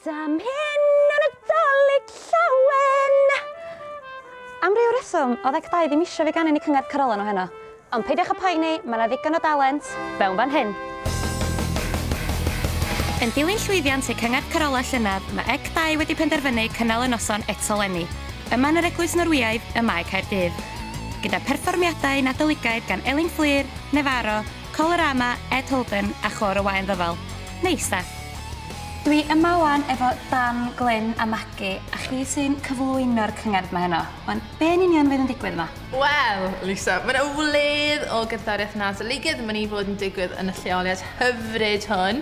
Am hyn yn y Dolig llawen! Am ryw reswm, oedd Ec2 ddim eisiau fi ganu ni cyngor Carolau nhw heno. Ond peidiwch y poeni, mae yna ddigon o dalent fewn fan hyn. Yn dilyn llwyddiant i cyngor Carolau llynedd, mae Ec2 wedi penderfynu cynnal y noson eto leni. Yma yn yr Eglwys Norwyeg, y Mae Gaerdydd. Gyda perfformiadau nadoligaidd gan Elin Fflur, Nevarro'n, Colorama, Holden a chor o waen ddyfal. Neis da. Dwi yma wan efo Dan, Glyn a Magi, a chi sy'n cyflwyno'r cyngor yma heno. Ond be yn union fydd yn digwydd yma? Wel, Lisa, mae yna wledd o gerddoriaeth nadoligaidd yn mynd i fod yn digwydd yn y lleoliad hyfryd hwn.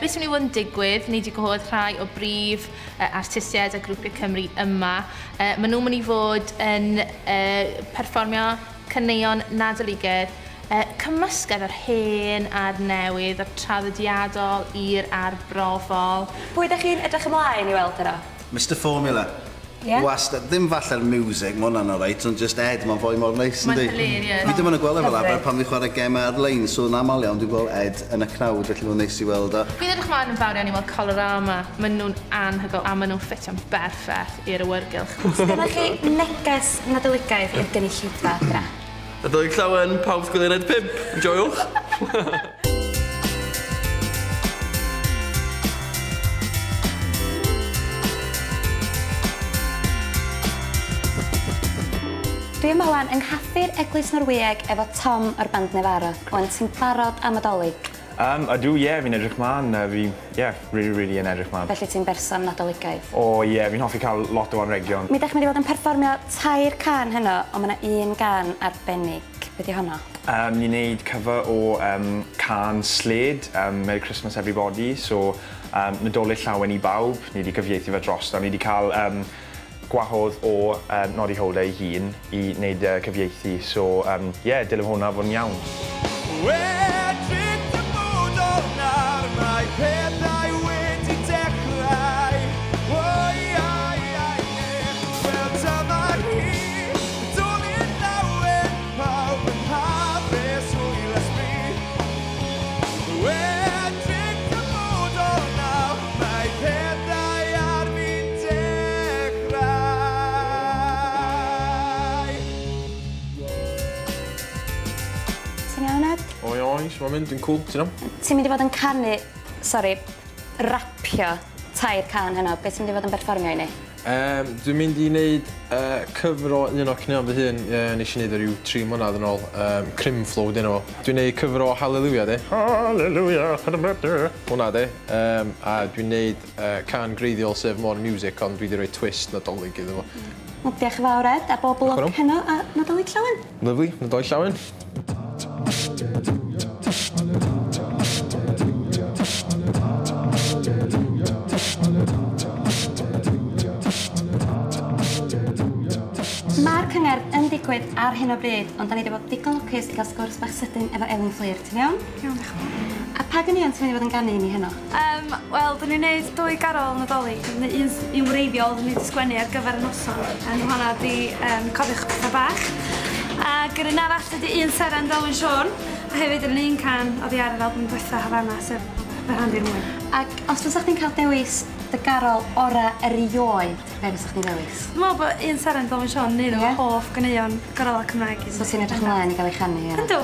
Beth sy'n mynd i fod yn digwydd, ni wedi gwahodd rhai o brif artistiaid a grwpiau Cymru yma. Maen nhw'n mynd i fod yn perfformio caneuon nadoligaidd, cymysgedd o'r hen a'r newydd, o'r traddodiadol i'r arbrofol. Pwy ydych chi'n edrych ymlaen i weld yno? Mr Formula. Yeah. Wastad, ddim falle'r music, mae hwnna'n alright, ond just Ed, mae'n fwy mor neis, yndi? Mae'n hilarious. Fi ddim yn y gweld efo lafer pan fi'n chwarae gemau ar-lein, so yn aml iawn dwi'n gweld Ed yn y cnawd, felly mae'n neis i weld o. Fi'n edrych mlaen yn fawr iawn i weld Colorama. Maen nhw'n anhygoel a maen nhw'n ffitio'n berffaith i'r awyrgylch. Dyna chi neges nadoligaidd i'r gynulleidfa adra. Nadolig llawen, pawb gwylio'n Ed 5. Enjoywch! Dwi yma wan yng nghaffir Eglwys Norwyeg efo Tom o'r band Nevarro'n. Wan, ti'n barod am y dolig? Ydw, fi'n edrych mlaen. Really yn edrych mlaen. Felly ti'n berson nadoligaidd? Fi'n hoffi cael lot o anregion. Mi ddech mynd i fod yn perfformio 3 can heno, ond mae yna 1 gan arbennig. Be di honno? Ni'n neud cover o can Sled, Merry Christmas Everybody. So, Nadolig llawen i bawb. Ni wedi cyfieithu fe drosto. Ni wedi cael gwahodd o Nodi Holden ei hun i wneud cyfieithu. So, dilyn hwnna fod yn iawn. Oes, mae'n mynd yn cool, ti'n know? Ti'n mynd i fod yn canu, rapio 3 can heno. Beth ti'n mynd i fod yn perfformio i ni? Dwi'n mynd i wneud cyfr o un o cneuon fy hun. Nes i wneud ryw 3 mlynedd yn ôl. Crimflow dyn nhw. Dwi'n wneud cyfr o Hallelujah, di. Hallelujah, hwnna, di. A dwi'n wneud can greiddiol sef more music, ond dwi wedi rhoi twist nadolig iddo fo. Wel, diolch yn fawr, Ed, a bob lwc heno a nadolig llawen. Lyfli, nadolig llawen. Mae'r cyngor yn digwydd ar hyn o bryd, ond da ni wedi bod digon lwcus i gael sgwrs bach sydyn efo Elin Fflur, ti'n iawn? Iawn, diolch yn fawr. A pa gynion ti'n mynd i fod yn ganu ni heno? Wel, dyn ni'n gwneud 2 garol nadolig. Un wreiddiol, dyn ni wedi sgwennu ar gyfer y noson. Hwna di Cofiwch Pethau Bach. Ac yr un arall ydi 1 seren Delwyn Siôn. A hefyd yr un can oddi ar yr album diwetha Havana, sef Fy Rhandir Mwy. Ac os fysach chdi'n cael dewis dy garol ora erioed, be fysach chdi'n dewis? Dwi'n meddwl bod 1 seren Delwyn Siôn yn un o'r hoff ganeuon garolau Cymraeg. So ti'n edrych ymlaen i gael ei chanu? Yndw.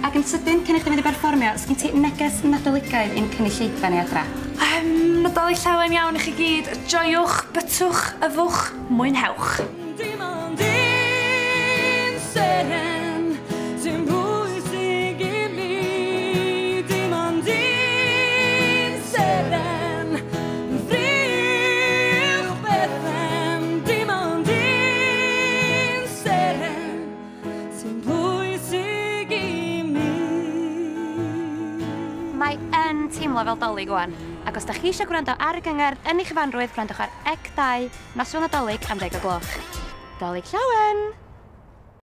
Ac yn sydyn, cyn i chdi mynd i berfformio, sgyn ti neges nadoligaidd i'n cynulleidfa ni adra? Nadolig llawen iawn i chi gyd. Joiwch, bytwch, yfwch, mwynhewch. Dim ond 1 seren sy'n bwysig i mi. Dim ond 1 seren ffriwch bethau. Dim ond 1 seren sy'n bwysig i mi. Mae yn teimlo fel dolig wan. Ac os da chi eisiau gwrando ar y gyngor yn eich fanrwydd, gwrandwch ar Ec2, Noson Nadolig am 10 o gloch. Dolig llawen!